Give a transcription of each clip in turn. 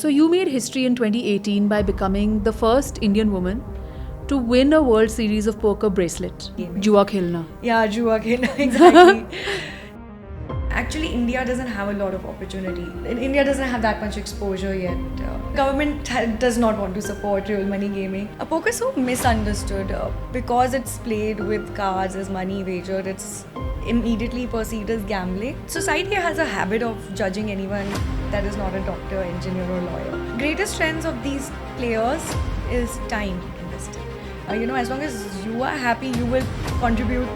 So you made history in 2018 by becoming the first Indian woman to win a World Series of Poker bracelet. Jua khelna. Yeah, Jua Khelna, exactly. Actually, India doesn't have a lot of opportunity. India doesn't have that much exposure yet. Government does not want to support real money gaming. Poker is so misunderstood because it's played with cards as money wagered. It's immediately perceived as gambling. Society has a habit of judging anyone that is not a doctor, engineer, or lawyer. Greatest strengths of these players is time invested. As long as you are happy, you will contribute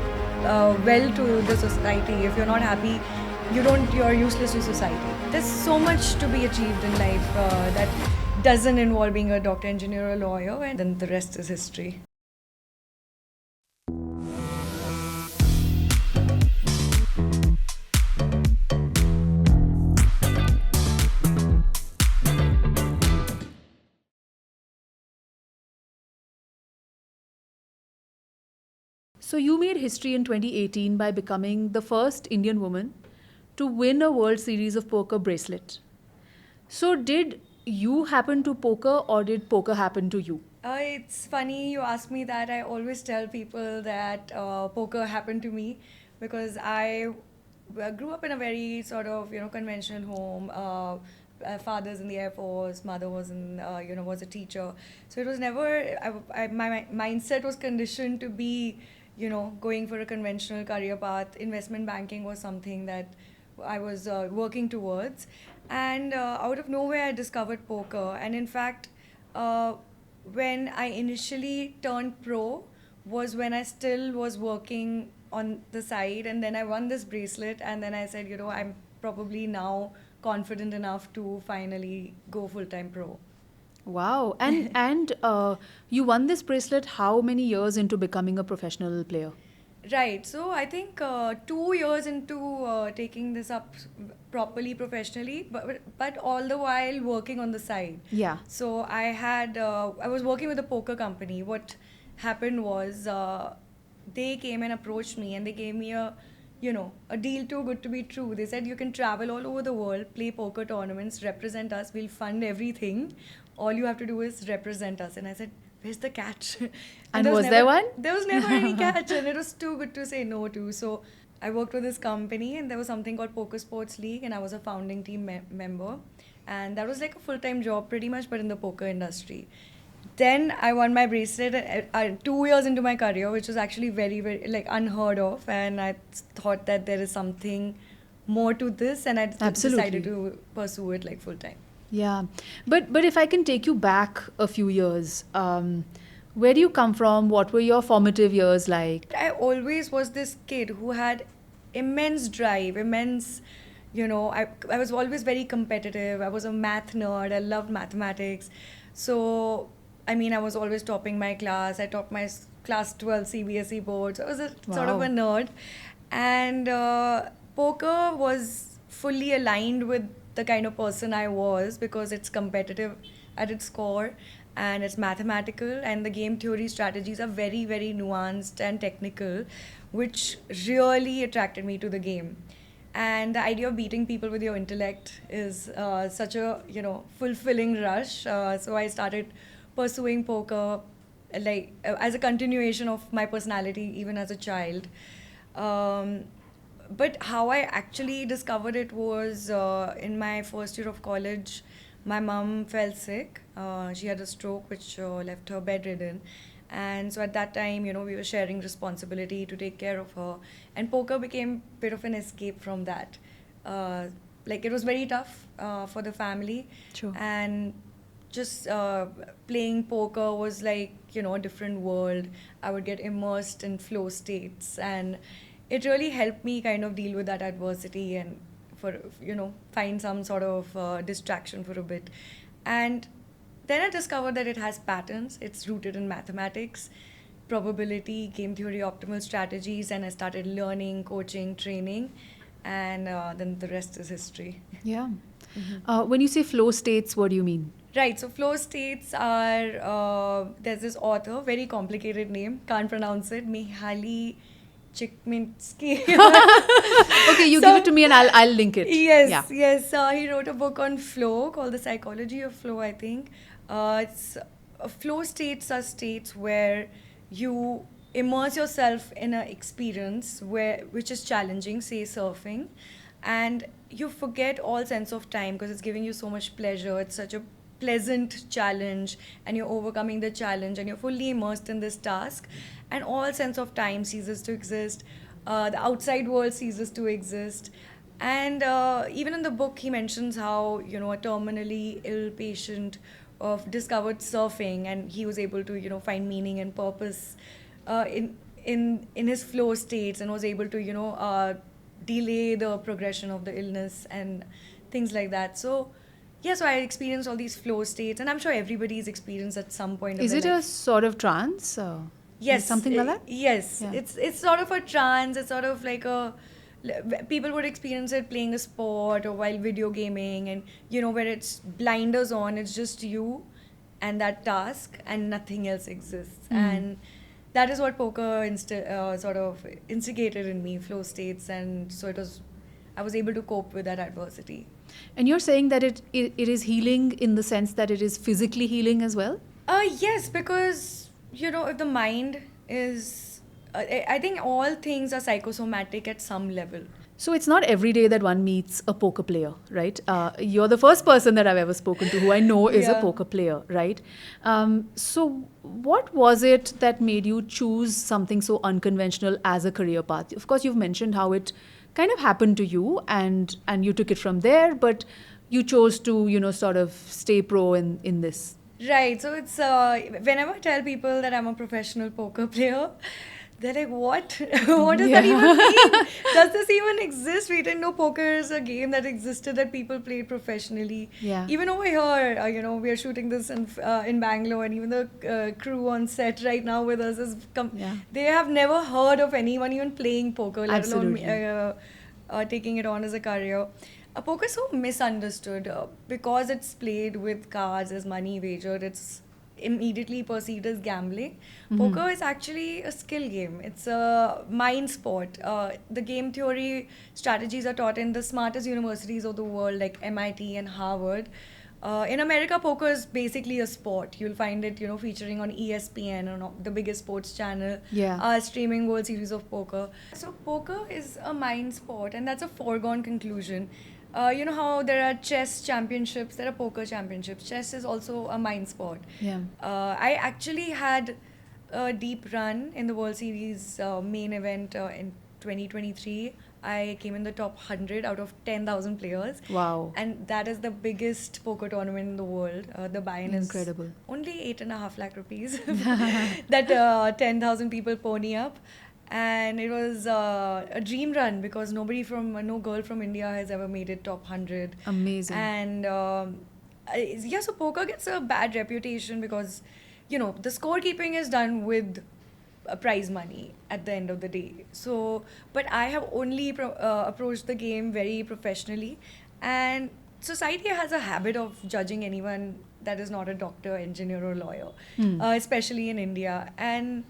well to the society. If you're not happy, you're useless to society. There's so much to be achieved in life that doesn't involve being a doctor, engineer, or lawyer, and then the rest is history. So you made history in 2018 by becoming the first Indian woman to win a World Series of Poker bracelet. So did you happen to poker or did poker happen to you? It's funny you ask me that. I always tell people that poker happened to me because I grew up in a very sort of conventional home. Father's in the Air Force, mother was in was a teacher. So it was never my mindset was conditioned to be going for a conventional career path. Investment banking was something that I was working towards, and out of nowhere I discovered poker. And in fact, uh, when I initially turned pro was when I still was working on the side, and then I won this bracelet, and then I said, I'm probably now confident enough to finally go full time pro. Wow. And you won this bracelet how many years into becoming a professional player? Right. So I think 2 years into taking this up properly professionally, but all the while working on the side. Yeah. So I was working with a poker company. What happened was they came and approached me, and they gave me a deal too good to be true. They said you can travel all over the world, play poker tournaments, represent us. We'll fund everything. All you have to do is represent us. And I said, where's the catch? And was there one? There was never any catch, and it was too good to say no to. So I worked with this company, and there was something called Poker Sports League, and I was a founding team member. And that was like a full time job, pretty much, but in the poker industry. Then I won my bracelet 2 years into my career, which was actually very, very like unheard of. And I thought that there is something more to this, and I decided to pursue it like full time. Yeah. But if I can take you back a few years, where do you come from? What were your formative years like? I always was this kid who had immense drive, immense, I was always very competitive. I was a math nerd. I loved mathematics. So, I mean, I was always topping my class. I topped my class 12 CBSE board. So I was sort of a nerd. And poker was fully aligned with the kind of person I was because it's competitive at its core and it's mathematical, and the game theory strategies are very, very nuanced and technical, which really attracted me to the game. And the idea of beating people with your intellect is such a fulfilling rush. So I started pursuing poker as a continuation of my personality even as a child. Um, but how I actually discovered it was in my first year of college. My mom fell sick. She had a stroke which left her bedridden. And so at that time, we were sharing responsibility to take care of her. And poker became a bit of an escape from that. It was very tough for the family. Sure. And just playing poker was like, a different world. I would get immersed in flow states. And it really helped me kind of deal with that adversity and find some sort of distraction for a bit. And then I discovered that it has patterns. It's rooted in mathematics, probability, game theory, optimal strategies, and I started learning, coaching, training, and then the rest is history. Yeah. When you say flow states, what do you mean? Right, so flow states are, there's this author, very complicated name, can't pronounce it, Mihaly Chikminsky. Okay, you give it to me and I'll link it. Yes, Yeah. yes. He wrote a book on flow called The Psychology of Flow, I think. It's flow states are states where you immerse yourself in an experience which is challenging, say surfing, and you forget all sense of time because it's giving you so much pleasure. It's such a pleasant challenge, and you're overcoming the challenge, and you're fully immersed in this task, and all sense of time ceases to exist. The outside world ceases to exist. And even in the book, he mentions how, a terminally ill patient discovered surfing, and he was able to, find meaning and purpose in his flow states, and was able to, delay the progression of the illness and things like that. So, yeah, so I experienced all these flow states, and I'm sure everybody's experienced at some point of Is their it a life. sort of trance? Yes, Something like that? yes. Yeah. It's sort of a trance. It's sort of like people would experience it playing a sport or while video gaming, and where it's blinders on. It's just you and that task, and nothing else exists. And that is what poker sort of instigated in me, flow states, and so I was able to cope with that adversity. And you're saying that it is healing in the sense that it is physically healing as well? Yes, because if the mind is, I think all things are psychosomatic at some level. So it's not every day that one meets a poker player, right? You're the first person that I've ever spoken to who I know is a Yeah. poker player, right? So what was it that made you choose something so unconventional as a career path? Of course, you've mentioned how it kind of happened to you, and you took it from there, but you chose to, sort of stay pro in this. Right. So it's whenever I tell people that I'm a professional poker player, they're like, "What? What does that even mean? Does this even exist?" We didn't know poker is a game that existed that people played professionally. Yeah. Even over here, we are shooting this in Bangalore, and even the crew on set right now with us Yeah. they have never heard of anyone even playing poker, let alone Absolutely. taking it on as a career. Poker is so misunderstood because it's played with cards as money wagered. It's immediately perceived as gambling. Poker is actually a skill game. It's a mind sport. The game theory strategies are taught in the smartest universities of the world, like MIT and Harvard. In America, poker is basically a sport. You'll find it, featuring on ESPN, the biggest sports channel, Yeah. streaming World Series of Poker. So poker is a mind sport, and that's a foregone conclusion. You know how there are chess championships, there are poker championships. Chess is also a mind sport. Yeah. I actually had a deep run in the World Series main event in 2023. I came in the top 100 out of 10,000 players. Wow. And that is the biggest poker tournament in the world. The buy-in is Incredible. only 8.5 lakh rupees that 10,000 people pony up. And it was a dream run because no girl from India has ever made it top 100. Amazing. And yeah, so poker gets a bad reputation because, the scorekeeping is done with prize money at the end of the day. So, but I have only approached the game very professionally, and society has a habit of judging anyone that is not a doctor, engineer, or lawyer, especially in India, and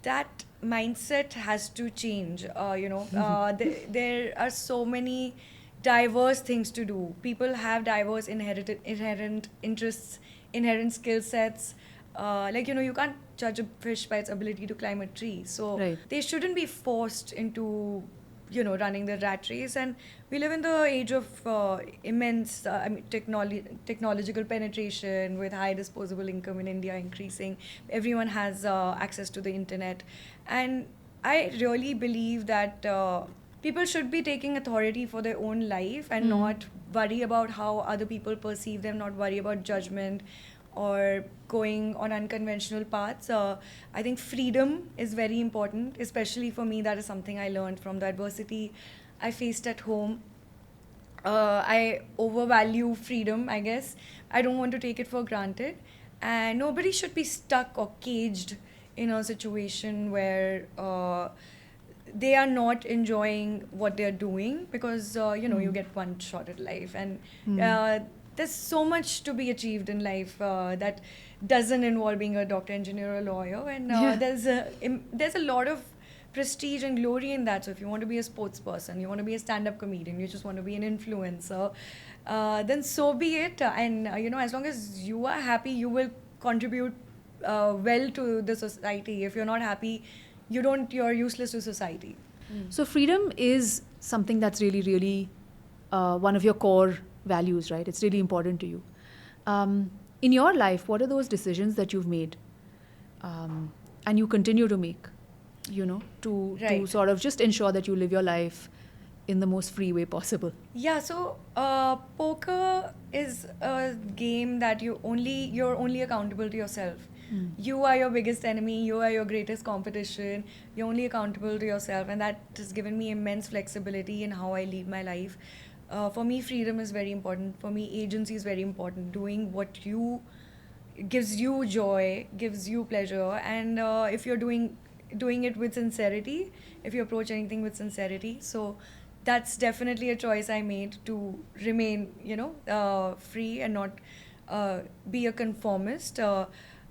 that mindset has to change. There are so many diverse things to do. People have diverse inherent interests, inherent skill sets. You can't judge a fish by its ability to climb a tree. So Right. they shouldn't be forced into, running the rat race. And we live in the age of immense technological penetration with high disposable income in India increasing. Everyone has access to the internet. And I really believe that people should be taking authority for their own life and not worry about how other people perceive them, not worry about judgment or going on unconventional paths. I think freedom is very important, especially for me. That is something I learned from the adversity I faced at home. I overvalue freedom, I guess. I don't want to take it for granted. And nobody should be stuck or caged in a situation where they are not enjoying what they're doing because, you get one shot at life. And there's so much to be achieved in life that doesn't involve being a doctor, engineer, or lawyer. And Yeah. there's a lot of prestige and glory in that. So if you want to be a sports person, you want to be a stand-up comedian, you just want to be an influencer, then so be it. And as long as you are happy, you will contribute well to the society. If you're not happy, you're useless to society. So freedom is something that's really, really one of your core values, right? It's really important to you. In your life, what are those decisions that you've made and you continue to make, to Right. sort of just ensure that you live your life in the most free way possible? Yeah, so poker is a game that you're only accountable to yourself. You are your biggest enemy, you are your greatest competition, you're only accountable to yourself, and that has given me immense flexibility in how I live my life. For me, freedom is very important. For me, agency is very important. Doing what gives you joy, gives you pleasure, and if you're doing it with sincerity, if you approach anything with sincerity, so that's definitely a choice I made to remain, free and not be a conformist.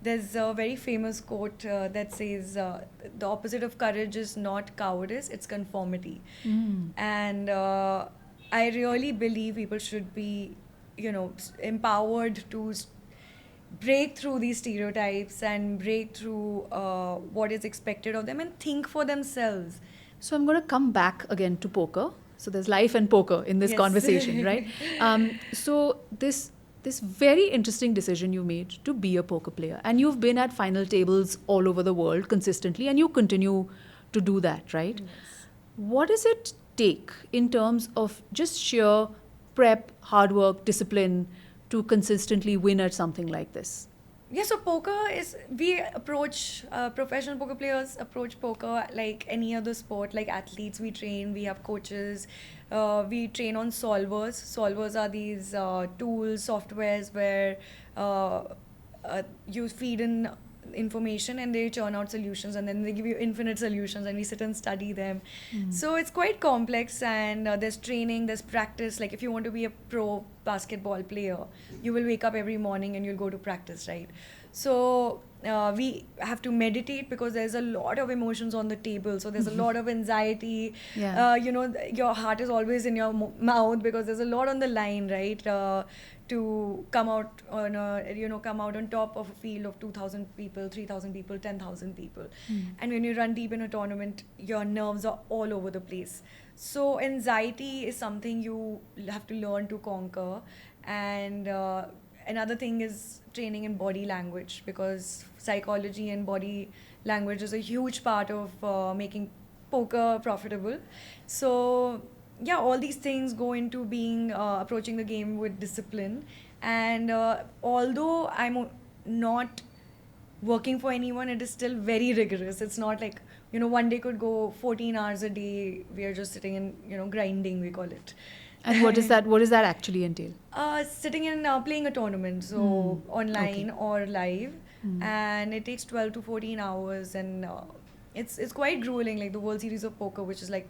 There's a very famous quote that says, "The opposite of courage is not cowardice; it's conformity." And I really believe people should be, empowered to break through these stereotypes and break through what is expected of them and think for themselves. So I'm going to come back again to poker. So there's life and poker in this Yes. conversation, right? So this very interesting decision you made to be a poker player, and you've been at final tables all over the world consistently, and you continue to do that, right? Yes. What does it take in terms of just sheer prep, hard work, discipline to consistently win at something like this? Yeah, so we approach, professional poker players approach poker like any other sport, like athletes. We train, we have coaches, we train on solvers. Solvers are these tools, softwares where you feed in information and they churn out solutions, and then they give you infinite solutions and we sit and study them. So it's quite complex, and there's training, there's practice. Like if you want to be a pro basketball player, you will wake up every morning and you'll go to practice, right? So we have to meditate because there's a lot of emotions on the table. So there's a lot of anxiety. Yeah. Your heart is always in your mouth because there's a lot on the line, right? To come out on top of a field of 2,000 people, 3,000 people, 10,000 people. And when you run deep in a tournament, your nerves are all over the place. So anxiety is something you have to learn to conquer. And another thing is training in body language, because psychology and body language is a huge part of making poker profitable. So yeah, all these things go into being approaching the game with discipline. And although I'm not working for anyone, it is still very rigorous. It's not like, one day could go 14 hours a day. We are just sitting and, grinding, we call it. And what does that actually entail? Sitting and playing a tournament, so online or live. And it takes 12 to 14 hours, and it's quite grueling. Like the World Series of Poker, which is like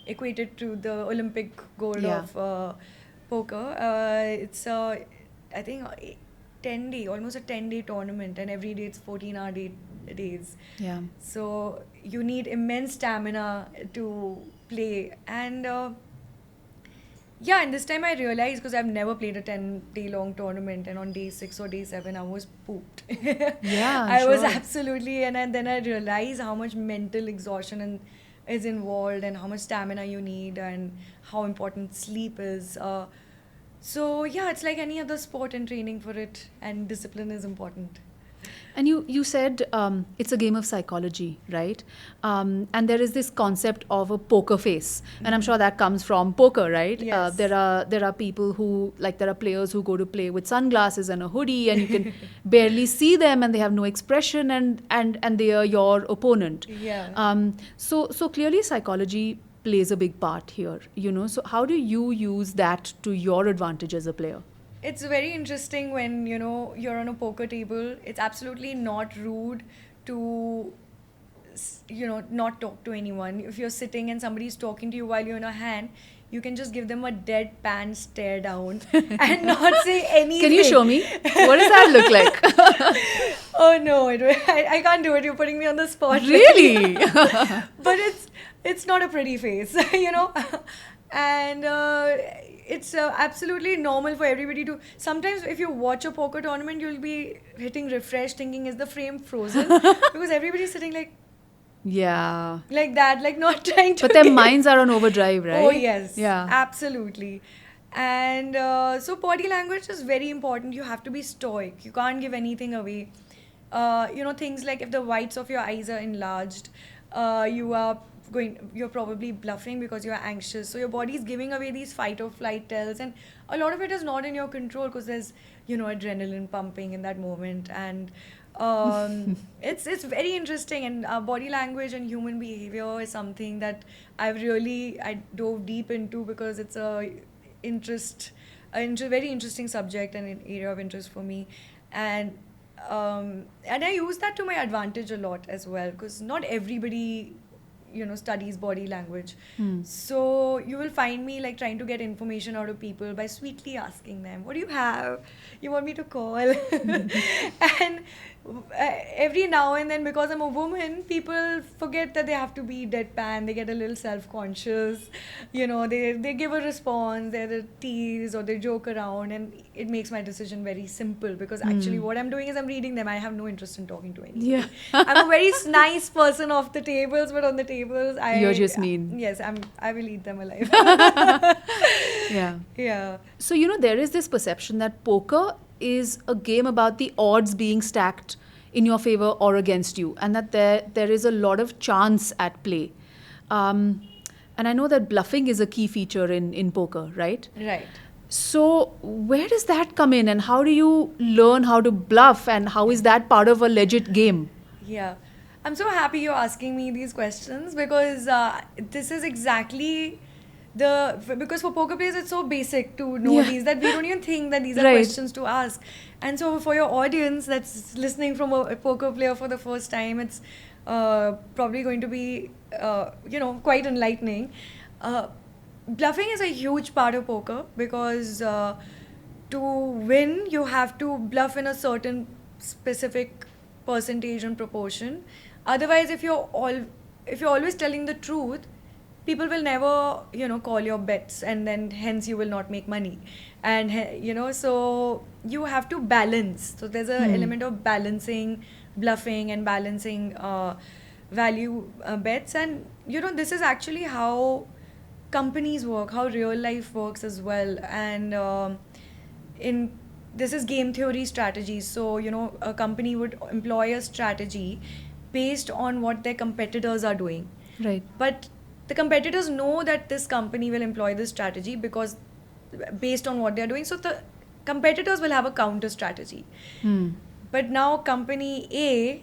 equated to the Olympic gold of poker. It's I think almost a 10-day tournament, and every day it's 14-hour days. Yeah. So you need immense stamina to play. And and this time I realized, because I've never played a 10-day long tournament, and on day 6 or day 7 I was pooped. Yeah, I was sure. absolutely, and then I realized how much mental exhaustion is involved, and how much stamina you need, and how important sleep is. So yeah, it's like any other sport, and training for it and discipline is important. And you said it's a game of psychology, right? And there is this concept of a poker face, and I'm sure that comes from poker, right? Yes. There are people who, like, there are players who go to play with sunglasses and a hoodie, and you can barely see them, and they have no expression, and they are your opponent. Yeah. So clearly psychology plays a big part here, So how do you use that to your advantage as a player? It's very interesting when, you're on a poker table. It's absolutely not rude to, not talk to anyone. If you're sitting and somebody's talking to you while you're in a hand, you can just give them a deadpan stare down and not say anything. Can you show me? What does that look like? Oh no, I can't do it. You're putting me on the spot. Really? But it's not a pretty face, you know. And it's absolutely normal for everybody to. Sometimes, if you watch a poker tournament, you'll be hitting refresh, thinking, is the frame frozen? Because everybody's sitting Yeah. like that, like not trying to. But their get- minds are on overdrive, right? Oh yes, Yeah. absolutely. And so body language is very important. You have to be stoic. You can't give anything away. Things like if the whites of your eyes are enlarged, you're probably bluffing because you're anxious. So your body is giving away these fight or flight tells, and a lot of it is not in your control because there's adrenaline pumping in that moment, and it's very interesting. And body language and human behavior is something that I dove deep into because it's very interesting subject and an area of interest for me, and I use that to my advantage a lot as well because not everybody studies body language. So you will find me like trying to get information out of people by sweetly asking them, what do you have, you want me to call? And every now and then, because I'm a woman, people forget that they have to be deadpan. They get a little self-conscious, they give a response, they tease or they joke around, and it makes my decision very simple because actually what I'm doing is I'm reading them. I have no interest in talking to anybody. Yeah. I'm a very nice person off the tables, but on the tables You're just mean. Yes, I will eat them alive. Yeah. Yeah. So, there is this perception that poker is a game about the odds being stacked in your favor or against you, and that there is a lot of chance at play. And I know that bluffing is a key feature in poker, right? Right. So, where does that come in, and how do you learn how to bluff, and how is that part of a legit game? Yeah. I'm so happy you're asking me these questions because this is exactly because for poker players it's so basic to know Yeah. these that we don't even think that these are Right. questions to ask. And so for your audience that's listening from a poker player for the first time, it's probably going to be quite enlightening. Bluffing is a huge part of poker because to win you have to bluff in a certain specific percentage and proportion. Otherwise, if you're always telling the truth, people will never call your bets, and then hence you will not make money. And so you have to balance. So there's an element of balancing bluffing and balancing value bets. And this is actually how companies work, how real life works as well. And this is game theory strategies. So a company would employ a strategy based on what their competitors are doing. Right. But the competitors know that this company will employ this strategy because based on what they're doing. So the competitors will have a counter strategy. But now company A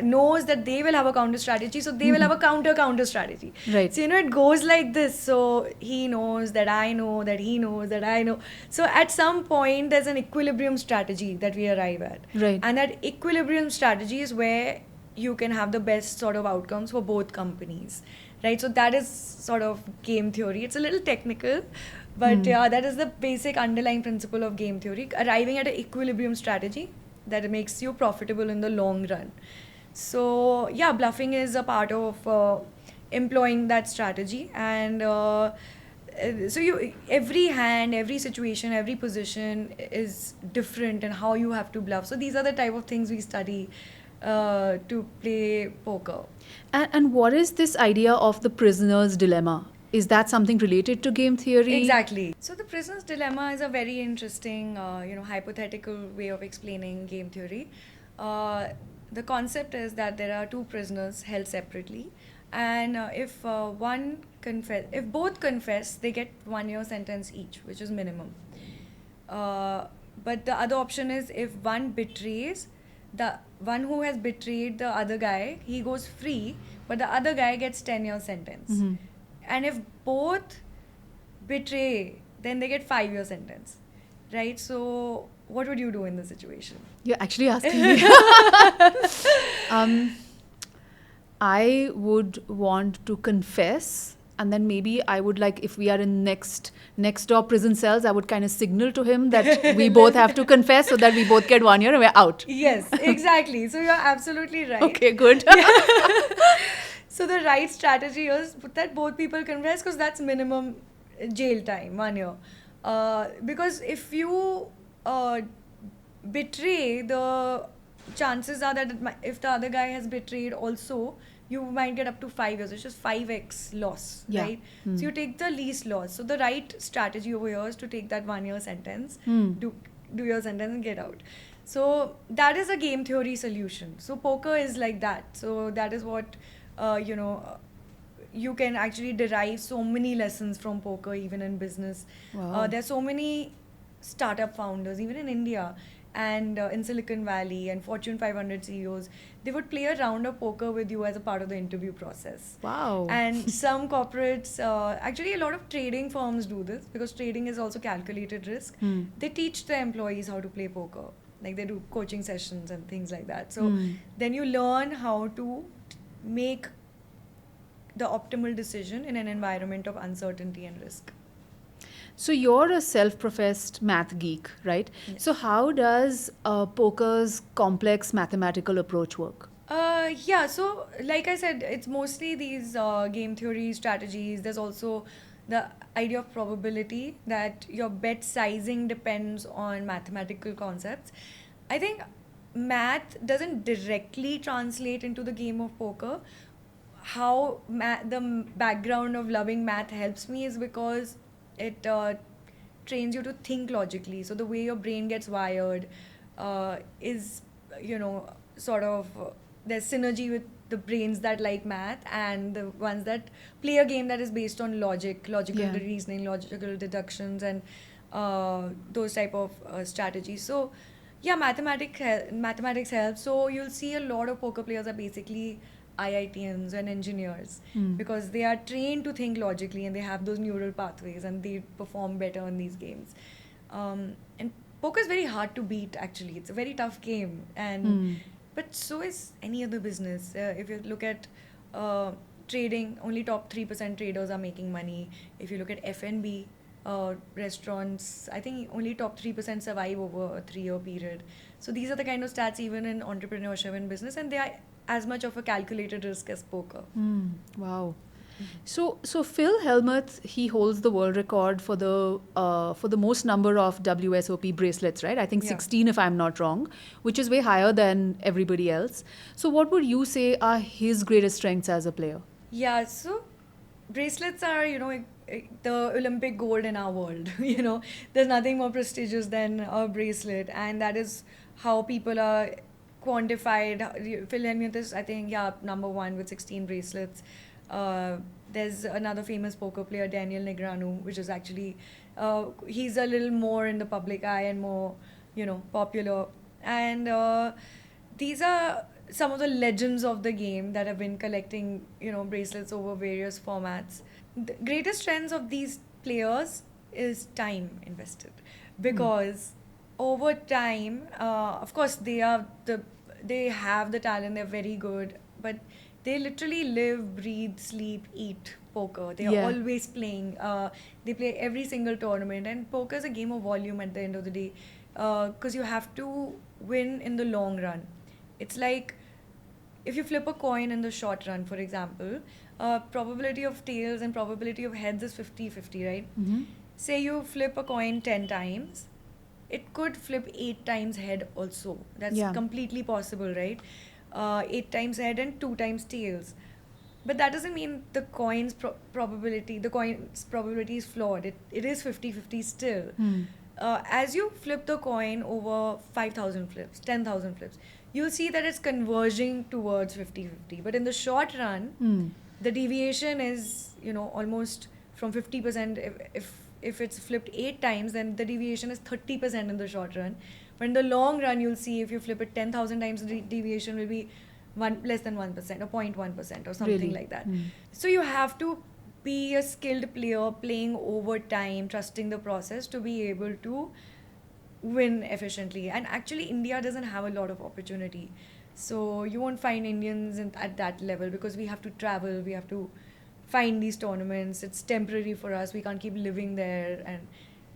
knows that they will have a counter strategy, so they will have a counter strategy. Right. So it goes like this. So he knows that I know that he knows that I know. So at some point there's an equilibrium strategy that we arrive at. Right. And that equilibrium strategy is where you can have the best sort of outcomes for both companies. Right? So that is sort of game theory. It's a little technical, but that is the basic underlying principle of game theory, arriving at an equilibrium strategy that makes you profitable in the long run. So yeah, bluffing is a part of employing that strategy. And so every hand, every situation, every position is different in how you have to bluff. So these are the type of things we study to play poker. And what is this idea of the prisoner's dilemma? Is that something related to game theory? Exactly. So the prisoner's dilemma is a very interesting, hypothetical way of explaining game theory. The concept is that there are two prisoners held separately, and if both confess, they get 1 year sentence each, which is minimum. But the other option is if one betrays, the one who has betrayed the other guy, he goes free, but the other guy gets 10-year sentence. Mm-hmm. And if both betray, then they get 5-year sentence. Right? So what would you do in this situation? You're actually asking me. I would want to confess and then maybe I would like, if we are in next door prison cells, I would kind of signal to him that we both have to confess so that we both get 1 year and we're out. Yes, exactly. So you're absolutely right. Okay, good. So the right strategy is that both people confess, because that's minimum jail time, 1 year. Because if you betray, the chances are that if the other guy has betrayed also, you might get up to 5 years. It's just 5x loss, Yeah. right? So you take the least loss. So the right strategy over here is to take that 1 year sentence, do your sentence and get out. So that is a game theory solution. So poker is like that. So that is what you can actually derive so many lessons from poker, even in business. Wow. There's so many startup founders, even in India and in Silicon Valley, and Fortune 500 CEOs. They would play a round of poker with you as a part of the interview process. Wow. And some corporates, actually, a lot of trading firms do this, because trading is also calculated risk. They teach their employees how to play poker. Like, they do coaching sessions and things like that. So then you learn how to make the optimal decision in an environment of uncertainty and risk. So you're a self-professed math geek, right? Yes. So how does poker's complex mathematical approach work? Yeah, so like I said, it's mostly these game theory strategies. There's also the idea of probability, that your bet sizing depends on mathematical concepts. I think math doesn't directly translate into the game of poker. How the background of loving math helps me is because it trains you to think logically. So the way your brain gets wired is, sort of, there's synergy with the brains that like math and the ones that play a game that is based on logical Yeah. reasoning, logical deductions, and those type of strategies. So yeah, mathematics helps. So you'll see a lot of poker players are basically IITians and engineers, because they are trained to think logically and they have those neural pathways and they perform better in these games. And poker is very hard to beat, actually. It's a very tough game, and but so is any other business. If you look at trading, only top 3% traders are making money. If you look at F&B, restaurants, I think only top 3% survive over a 3 year period. So these are the kind of stats even in entrepreneurship and business, and they are as much of a calculated risk as poker. Wow. So Phil Hellmuth, he holds the world record for the most number of WSOP bracelets, right? I think Yeah. 16, if I'm not wrong, which is way higher than everybody else. So what would you say are his greatest strengths as a player? Yeah, so bracelets are, the Olympic gold in our world. There's nothing more prestigious than a bracelet, and that is how people are quantified. Phil Hellmuth is, I think, yeah, number one with 16 bracelets. There's another famous poker player, Daniel Negreanu, which is actually, he's a little more in the public eye and more, popular. And these are some of the legends of the game that have been collecting, bracelets over various formats. The greatest strengths of these players is time invested, because over time, of course, they have the talent, they're very good, but they literally live, breathe, sleep, eat poker. They are Yeah. always playing. They play every single tournament, and poker is a game of volume at the end of the day, because you have to win in the long run. It's like, if you flip a coin in the short run, for example, probability of tails and probability of heads is 50-50, right? Say you flip a coin 10 times, it could flip 8 times head also. That's Yeah. completely possible, right? 8 times head and 2 times tails. But that doesn't mean the coin's probability is flawed. It is 50-50 still. As you flip the coin over 5,000 flips, 10,000 flips, you'll see that it's converging towards 50-50. But in the short run, the deviation is, almost from 50%. If it's flipped 8 times, then the deviation is 30% in the short run. But in the long run, you'll see if you flip it 10,000 times, the deviation will be less than 1% or 0.1% or something Really? like that. So you have to be a skilled player, playing over time, trusting the process to be able to win efficiently. And actually, India doesn't have a lot of opportunity. So you won't find Indians at that level, because we have to travel, we have to find these tournaments. It's temporary for us. We can't keep living there, and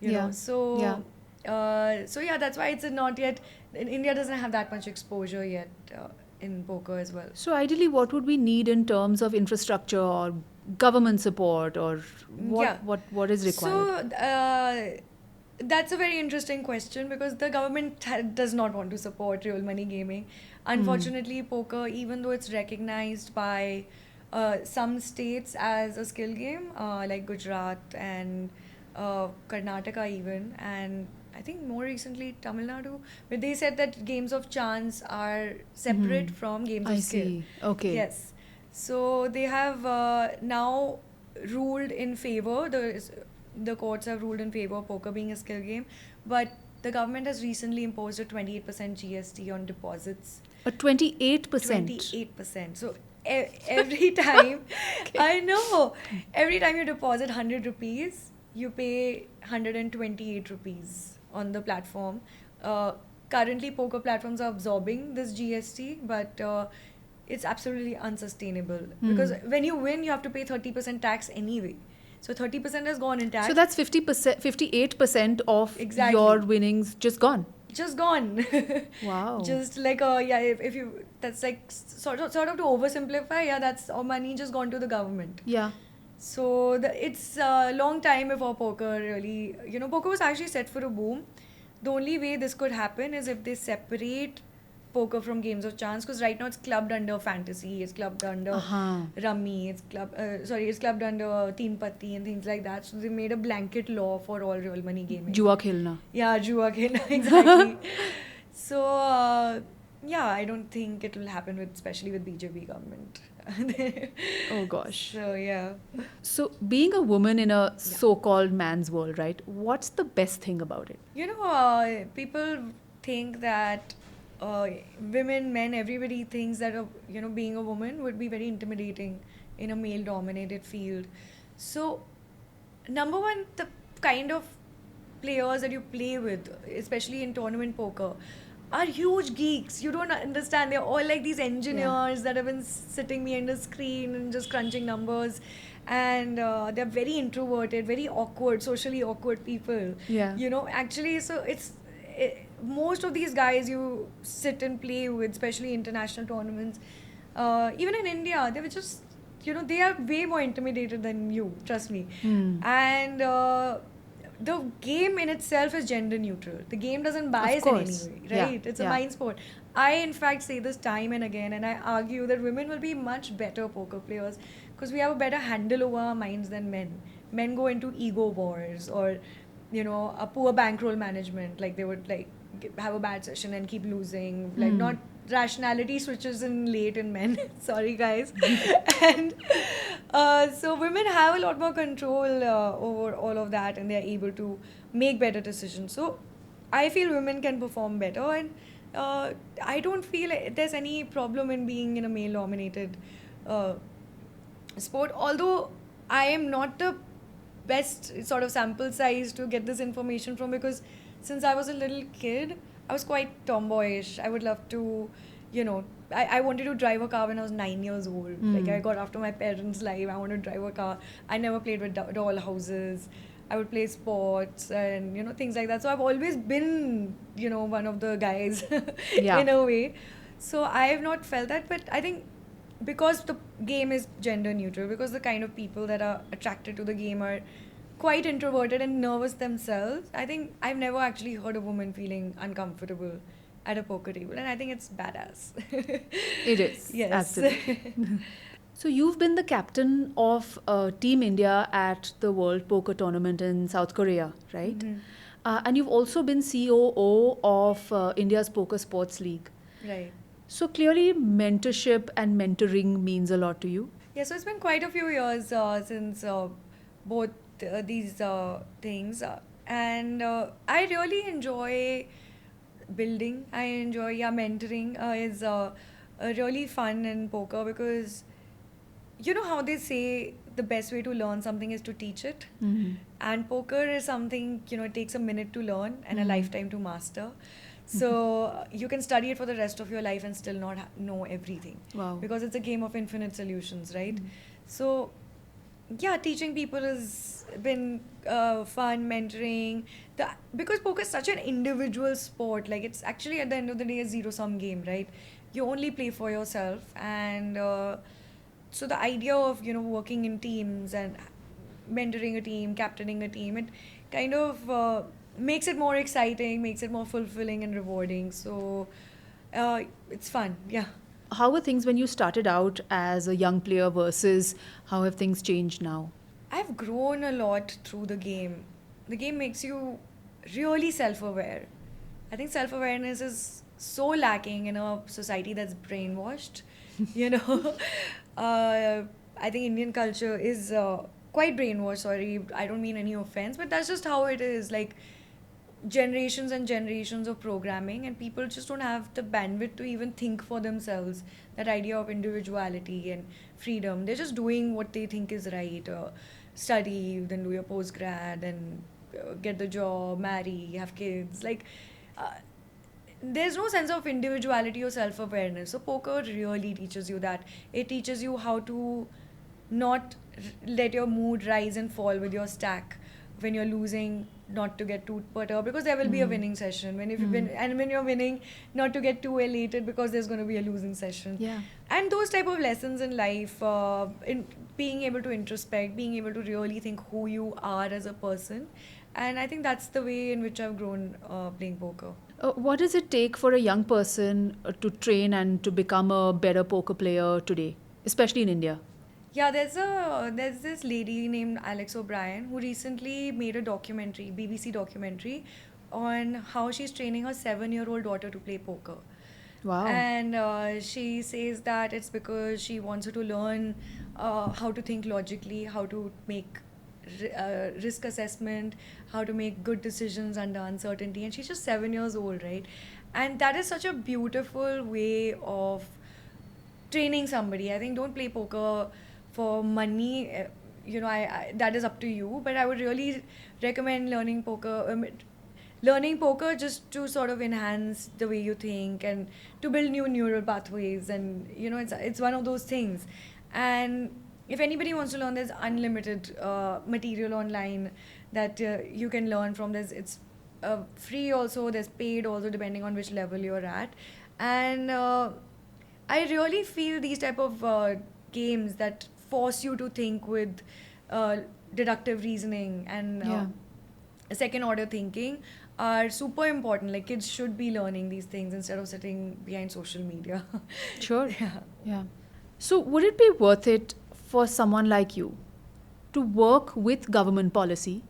you Yeah. know. So, Yeah. so yeah, that's why it's not yet. India doesn't have that much exposure yet in poker as well. So ideally, what would we need in terms of infrastructure or government support, or Yeah. what is required? So that's a very interesting question because the government does not want to support real money gaming. Unfortunately, poker, even though it's recognized by some states as a skill game, like Gujarat and Karnataka even, and I think more recently Tamil Nadu, where they said that games of chance are separate from games I of skill. see. Okay. Yes. So they have now ruled in favor, the courts have ruled in favor of poker being a skill game, but the government has recently imposed a 28% GST on deposits. A 28%. 28%. So every time, I know, every time you deposit 100 rupees, you pay 128 rupees on the platform. Currently, poker platforms are absorbing this GST, but it's absolutely unsustainable because when you win, you have to pay 30% tax anyway. So 30% has gone in tax. So that's 50%, 58% of Exactly. your winnings just gone. Just gone. Wow. Just like yeah, if you, that's like sort of to oversimplify, yeah, that's all money just gone to the government. Yeah. So it's a long time before poker really, poker was actually set for a boom. The only way this could happen is if they separate poker from games of chance, because right now it's clubbed under fantasy, it's clubbed under rummy, it's clubbed under teen patti and things like that. So they made a blanket law for all real money gaming. Jua khelna. Yeah, jua khelna, exactly. So yeah, I don't think it will happen especially with BJP government. Oh gosh. So yeah. So being a woman in a so-called man's world, right? What's the best thing about it? People think that women, men, everybody thinks that being a woman would be very intimidating in a male-dominated field. So, number one, the kind of players that you play with, especially in tournament poker, are huge geeks. You don't understand. They're all like these engineers that have been sitting behind the screen and just crunching numbers. And they're very introverted, very awkward, socially awkward people. Yeah. Actually, so most of these guys you sit and play with, especially international tournaments, even in India, they were just, they are way more intimidated than you, trust me. And the game in itself is gender neutral. The game doesn't bias in any way, right? Yeah. It's a mind sport. I, in fact, say this time and again, and I argue that women will be much better poker players because we have a better handle over our minds than men. Men go into ego wars or, a poor bankroll management. Like they would have a bad session and keep losing. Like not rationality switches in late in men. Sorry, guys. And so women have a lot more control over all of that, and they're able to make better decisions. So I feel women can perform better, and I don't feel there's any problem in being in a male-dominated sport. Although I am not the best sort of sample size to get this information from, because since I was a little kid, I was quite tomboyish. I would love to, I wanted to drive a car when I was 9 years old. Like I got after my parents' life. I wanted to drive a car. I never played with doll houses. I would play sports and things like that. So I've always been one of the guys in a way. So I have not felt that, but I think because the game is gender neutral, because the kind of people that are attracted to the game are quite introverted and nervous themselves, I think I've never actually heard a woman feeling uncomfortable at a poker table, and I think it's badass. It is. Yes. Absolutely. So you've been the captain of Team India at the World Poker Tournament in South Korea, right? Mm-hmm. And you've also been COO of India's Poker Sports League. Right. So clearly mentorship and mentoring means a lot to you. Yeah, so it's been quite a few years since both these things. And I really enjoy building. I enjoy, mentoring is really fun in poker because you know how they say the best way to learn something is to teach it. And poker is something, it takes a minute to learn and a lifetime to master. So you can study it for the rest of your life and still not know everything. Wow. Because it's a game of infinite solutions, right? So Yeah, teaching people has been fun, mentoring. Because poker is such an individual sport. Like, it's actually at the end of the day a zero sum game, right? You only play for yourself, and so the idea of working in teams and mentoring a team, captaining a team, it kind of makes it more exciting, makes it more fulfilling and rewarding. So it's fun. Yeah. How were things when you started out as a young player versus how have things changed now? I've grown a lot through the game. The game makes you really self aware. I think self awareness is so lacking in a society that's brainwashed. You know, I think Indian culture is quite brainwashed. Sorry, I don't mean any offense, but that's just how it is. Like, generations and generations of programming, and people just don't have the bandwidth to even think for themselves. That idea of individuality and freedom, they're just doing what they think is right. Study, then do your post grad, and get the job, marry, have kids. Like, uh, there's no sense of individuality or self awareness. So poker really teaches you that. It teaches you how to not let your mood rise and fall with your stack when you're losing, not to get too perturbed because there will be a Mm. winning session. When if you win Mm. and when you're winning, not to get too elated because there's going to be a losing session. Yeah. And those type of lessons in life, in being able to introspect, being able to really think who you are as a person, and I think that's the way in which I've grown playing poker. What does it take for a young person to train and to become a better poker player today, especially in India? Yeah, there's this lady named Alex O'Brien who recently made a documentary, BBC documentary, on how she's training her 7-year-old daughter to play poker. Wow. And she says that it's because she wants her to learn how to think logically, how to make risk assessment, how to make good decisions under uncertainty. And she's just 7 years old, right? And that is such a beautiful way of training somebody. I think don't play poker for money. That is up to you. But I would really recommend learning poker. Learning poker just to sort of enhance the way you think and to build new neural pathways. And it's one of those things. And if anybody wants to learn, there's unlimited material online that you can learn from. It's free also. There's paid also, depending on which level you're at. And I really feel these type of games that force you to think with uh, deductive reasoning and Yeah. second order thinking are super important. Like, kids should be learning these things instead of sitting behind social media. Sure. Yeah. Yeah. So, would it be worth it for someone like you to work with government policy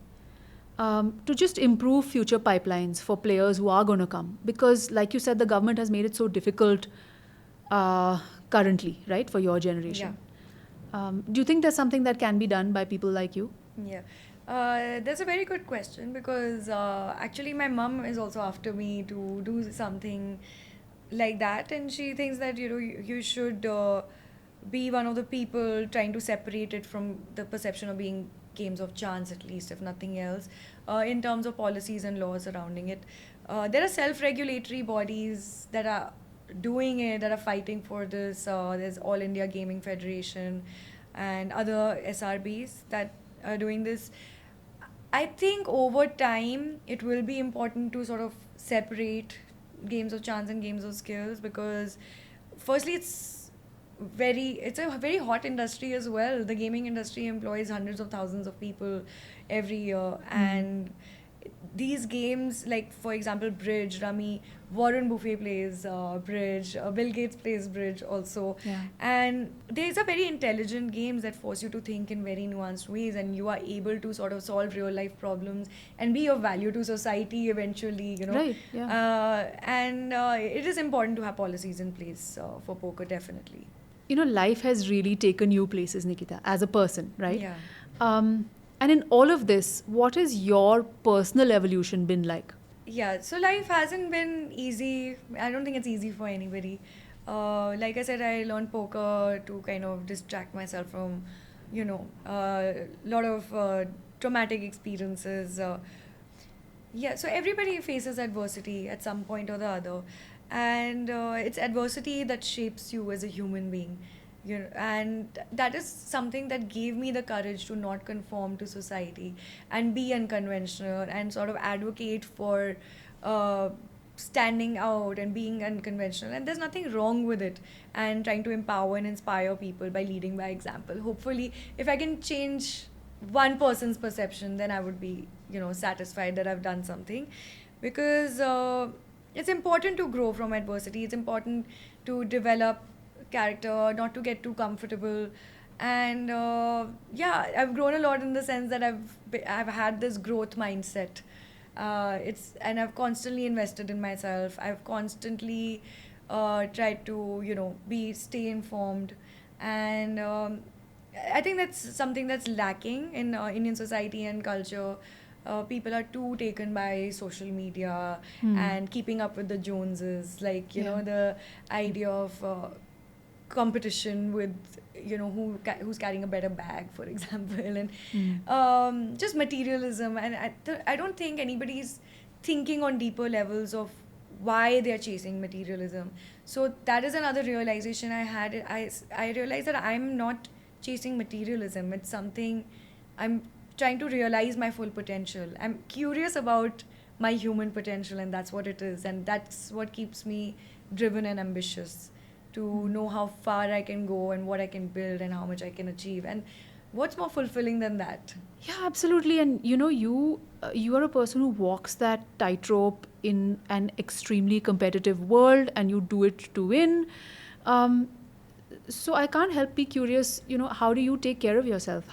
to just improve future pipelines for players who are going to come? Because, like you said, the government has made it so difficult currently, right, for your Yeah. generation. Do you think there's something that can be done by people like you? Yeah. That's a very good question because actually my mum is also after me to do something like that, and she thinks that you should be one of the people trying to separate it from the perception of being games of chance, at least if nothing else, in terms of policies and laws surrounding it. There are self-regulatory bodies that are doing it, that are fighting for this. There's All India Gaming Federation and other SRBs that are doing this. I think over time it will be important to sort of separate games of chance and games of skills because firstly it's a very hot industry as well. The gaming industry employs hundreds of thousands of people every year, Mm. and these games, like for example bridge, rummy, Warren Buffett plays bridge, Bill Gates plays bridge also, Yeah. and these are very intelligent games that force you to think in very nuanced ways, and you are able to sort of solve real life problems and be of value to society eventually, Right. Yeah. and it is important to have policies in place for poker, definitely. Life has really taken you places, Nikita, as a person, right? Yeah. And in all of this, what has your personal evolution been like? Yeah, so life hasn't been easy. I don't think it's easy for anybody. Like I said, I learned poker to kind of distract myself from, a lot of traumatic experiences. Yeah, so everybody faces adversity at some point or the other. And it's adversity that shapes you as a human being. And that is something that gave me the courage to not conform to society and be unconventional and sort of advocate for uh, standing out and being unconventional. And there's nothing wrong with it, and trying to empower and inspire people by leading by example. Hopefully, if I can change one person's perception, then I would be, satisfied that I've done something. Because it's important to grow from adversity. It's important to develop character, not to get too comfortable. And yeah, I've grown a lot in the sense that I've had this growth mindset. And I've constantly invested in myself. I've constantly tried to stay informed, and I think that's something that's lacking in Indian society and culture. People are too taken by social media Hmm. and keeping up with the Joneses, like Yeah. the idea of competition with who's carrying a better bag, for example, and Hmm. just materialism. And I don't think anybody's thinking on deeper levels of why they're chasing materialism. So that is another realization I had. I realized that I'm not chasing materialism. It's something I'm trying to realize my full potential. I'm curious about my human potential, and that's what it is. And that's what keeps me driven and ambitious, to know how far I can go and what I can build and how much I can achieve. And what's more fulfilling than that? Yeah, absolutely. And you are a person who walks that tightrope in an extremely competitive world, and you do it to win. Um, so I can't help be curious. How do you take care of yourself?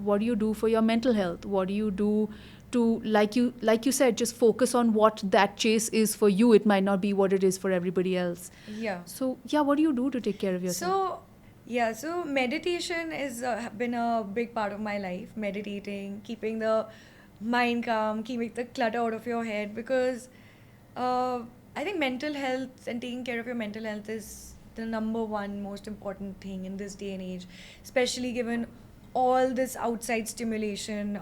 What do you do for your mental health? What do you do to, like you said, just focus on what that chase is for you? It might not be what it is for everybody else. Yeah. So yeah, what do you do to take care of yourself? So, yeah, so meditation is been a big part of my life. Meditating, keeping the mind calm, keeping the clutter out of your head, because uh, I think mental health and taking care of your mental health is the number one most important thing in this day and age, especially given all this outside stimulation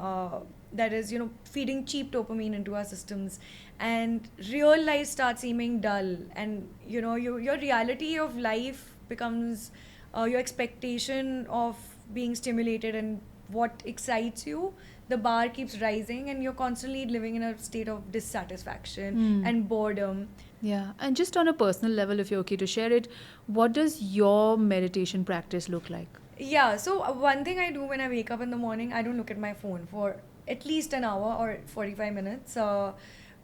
that is, feeding cheap dopamine into our systems, and real life starts seeming dull, and your reality of life becomes your expectation of being stimulated and what excites you. The bar keeps rising, and you're constantly living in a state of dissatisfaction Hmm. and boredom. Yeah, and just on a personal level, if you're okay to share it, what does your meditation practice look like? Yeah, so one thing I do when I wake up in the morning, I don't look at my phone for at least an hour or 45 minutes,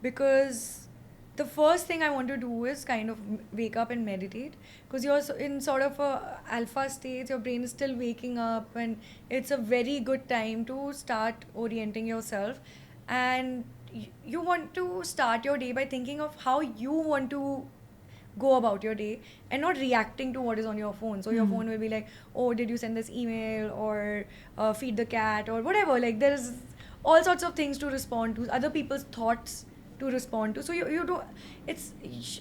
because the first thing I want to do is kind of wake up and meditate, because you're in sort of a alpha state, your brain is still waking up, and it's a very good time to start orienting yourself. And you want to start your day by thinking of how you want to go about your day and not reacting to what is on your phone. So your Hmm. phone will be like, oh, did you send this email, or feed the cat, or whatever. Like, there's all sorts of things to respond to, other people's thoughts to respond to. So you don't,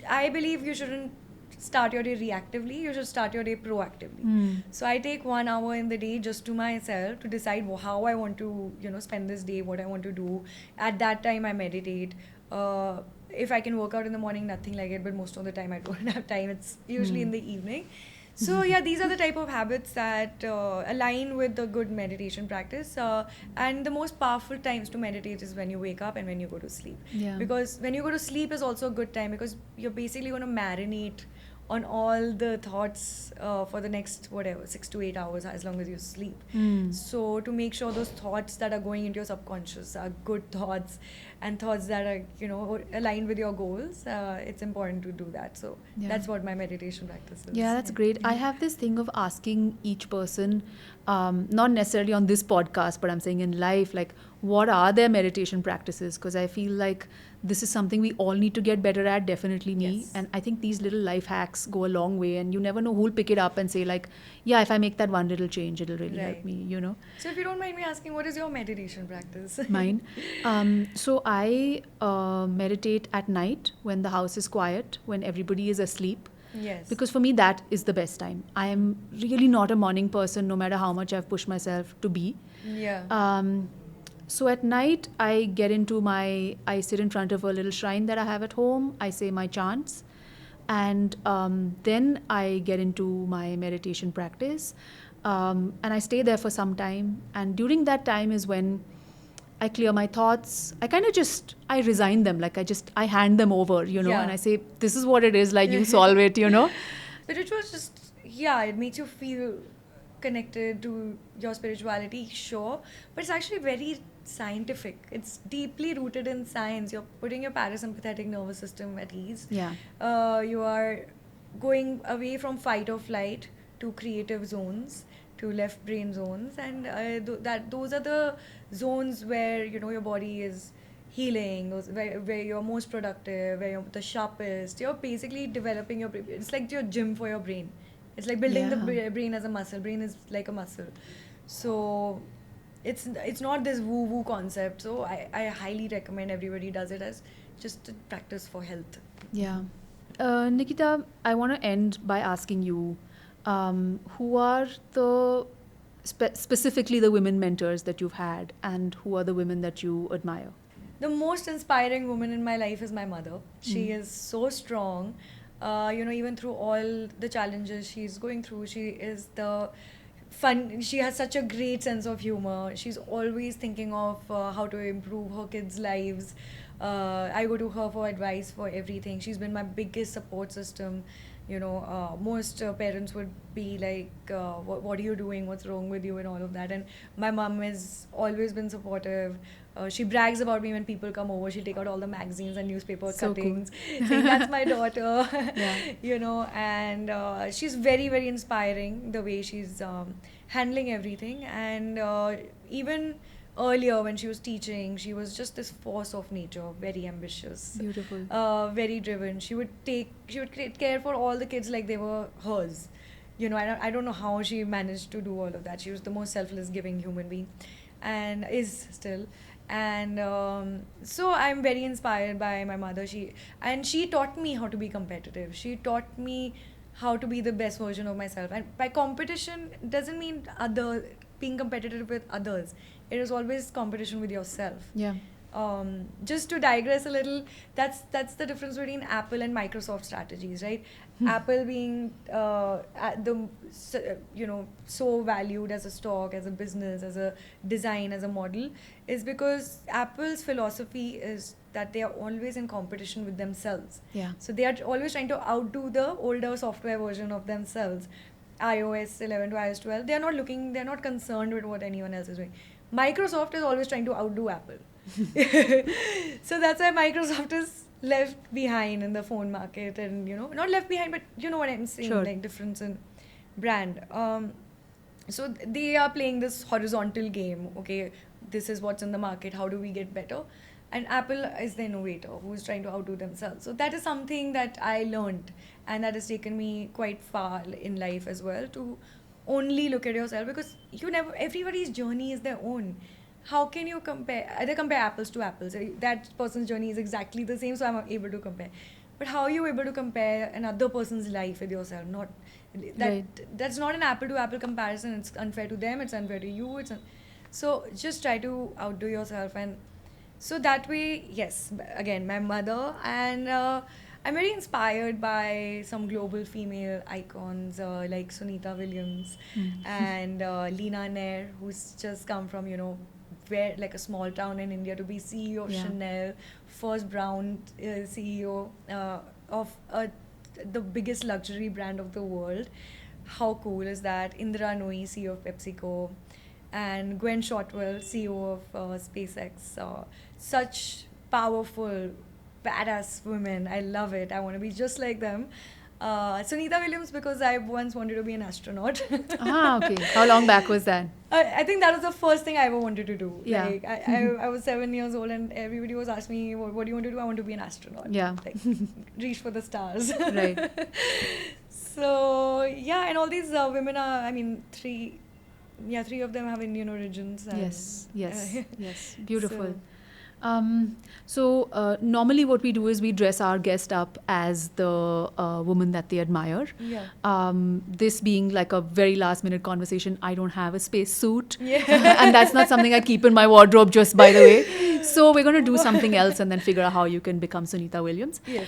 I believe you shouldn't start your day reactively, you should start your day proactively. Hmm. So I take 1 hour in the day just to myself to decide how I want to, spend this day, what I want to do. At that time, I meditate. Uh, if I can work out in the morning, nothing like it, but most of the time I don't have time. It's usually Hmm. in the evening. So yeah, these are the type of habits that align with the good meditation practice. And the most powerful times to meditate is when you wake up and when you go to sleep. Yeah. Because when you go to sleep is also a good time, because you're basically going to marinate on all the thoughts for the next whatever 6 to 8 hours, as long as you sleep. Hmm. So to make sure those thoughts that are going into your subconscious are good thoughts, and thoughts that are aligned with your goals, it's important to do that. So Yeah. that's what my meditation practice is. Yeah, that's great. I have this thing of asking each person, not necessarily on this podcast, but I'm saying in life, like, what are their meditation practices? Because I feel like this is something we all need to get better at, definitely me. Yes. And I think these little life hacks go a long way, and you never know who'll pick it up and say, like, yeah, if I make that one little change, it'll really help Right. me. So if you don't mind me asking, what is your meditation practice? Mine. So I meditate at night when the house is quiet, when everybody is asleep. Yes. Because for me, that is the best time. I am really not a morning person, no matter how much I've pushed myself to be. Yeah. So at night, I sit in front of a little shrine that I have at home. I say my chants. And then I get into my meditation practice, and I stay there for some time. And during that time is when I clear my thoughts. I kind of just, I resign them. Like I hand them over, and I Yeah. say, this is what it is. Like, you solve it. But it was just, yeah, it makes you feel connected to your spirituality, sure, but it's actually very scientific. It's deeply rooted in science. You're putting your parasympathetic nervous system at ease. Yeah. You are going away from fight or flight to creative zones, to left brain zones, and those are the zones where your body is healing, those where you're most productive, where you're the sharpest. You're basically developing your brain. It's like your gym for your brain. It's like building the Yeah. brain as a muscle. Brain is like a muscle. So it's not this woo woo concept. So I highly recommend everybody does it as just a practice for health. Yeah. Nikita, I want to end by asking you, who are the specifically the women mentors that you've had, and who are the women that you admire? The most inspiring woman in my life is my mother. She Mm. is so strong. Even through all the challenges she's going through, she is the fun. She has such a great sense of humor. She's always thinking of how to improve her kids' lives. I go to her for advice for everything. She's been my biggest support system. Most parents would be like, what are you doing? What's wrong with you? And all of that. And my mom has always been supportive. She brags about me when people come over. She'll take out all the magazines and newspaper So cool. cuttings, saying, "That's my daughter." Yeah. And she's very, very inspiring the way she's handling everything. And even earlier when she was teaching, she was just this force of nature, very ambitious, Beautiful. very driven. She would care for all the kids like they were hers. I don't know how she managed to do all of that. She was the most selfless, giving human being, and is still. And so I'm very inspired by my mother. She taught me how to be competitive. She taught me how to be the best version of myself. And by competition doesn't mean being competitive with others. It is always competition with yourself. Yeah. Just to digress a little, that's the difference between Apple and Microsoft strategies, right? Apple being so valued as a stock, as a business, as a design, as a model, is because Apple's philosophy is that they are always in competition with themselves. Yeah. So they are always trying to outdo the older software version of themselves. iOS 11 to iOS 12, they're not concerned with what anyone else is doing. Microsoft is always trying to outdo Apple. So that's why Microsoft is left behind in the phone market, and not left behind, but you know what I'm saying, Sure. like difference in brand. So they are playing this horizontal game. Okay, this is what's in the market. How do we get better? And Apple is the innovator who is trying to outdo themselves. So that is something that I learned, and that has taken me quite far in life as well, to only look at yourself, because everybody's journey is their own. How can you compare apples to apples? That person's journey is exactly the same, so I'm able to compare. But how are you able to compare another person's life with yourself? Not that Right. That's not an apple to apple comparison. It's unfair to them, it's unfair to you. So just try to outdo yourself. And so that way, yes, again, my mother. And I'm very inspired by some global female icons like Sunita Williams and Leena Nair, who's just come from, where, like, a small town in India, to be CEO of Yeah. Chanel, first brown CEO of the biggest luxury brand of the world. How cool is that? Indra Nooyi, CEO of PepsiCo, and Gwen Shotwell, CEO of SpaceX. Such powerful, badass women. I love it. I want to be just like them. Sunita Williams, because I once wanted to be an astronaut. Okay. How long back was that? I think that was the first thing I ever wanted to do. Yeah. Like, I was 7 years old, and everybody was asking me, what do you want to do? I want to be an astronaut. Yeah. Like, reach for the stars. Right. So, yeah, and all these women are, I mean, three of them have Indian origins. And, Yes. Yes. Yes. Beautiful. So, Normally what we do is we dress our guest up as the woman that they admire. Yeah. This being like a very last minute conversation, I don't have a space suit. Yeah. And that's not something I keep in my wardrobe, just by the way. So we're going to do something else and then figure out how you can become Sunita Williams. Yes.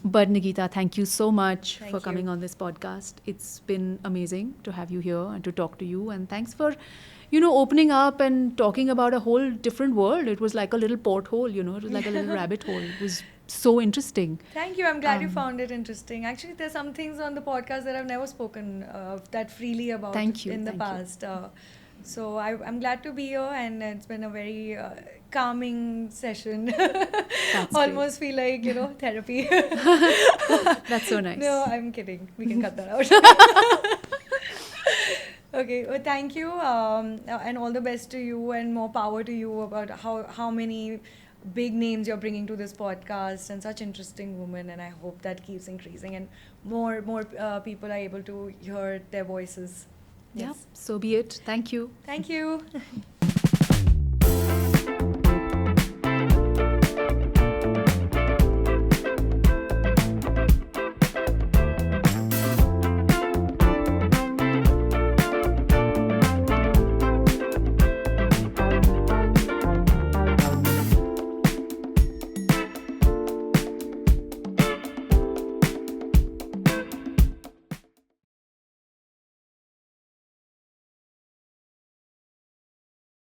But Nikita, thank you so much Thank for you. coming on this podcast. It's been amazing to have you here and to talk to you. And thanks for, opening up and talking about a whole different world. It was like a little porthole, it was like a little rabbit hole. It was so interesting. Thank you. I'm glad you found it interesting. Actually, there's some things on the podcast that I've never spoken that freely about Thank you, in the thank you. past. So I'm glad to be here, and it's been a very calming session. That's Almost feel like, therapy. That's so nice. No, I'm kidding. We can cut that out. Okay, well, thank you, and all the best to you, and more power to you about how many big names you're bringing to this podcast, and such interesting women, and I hope that keeps increasing, and more people are able to hear their voices. Yeah, Yes. so be it. Thank you. Thank you.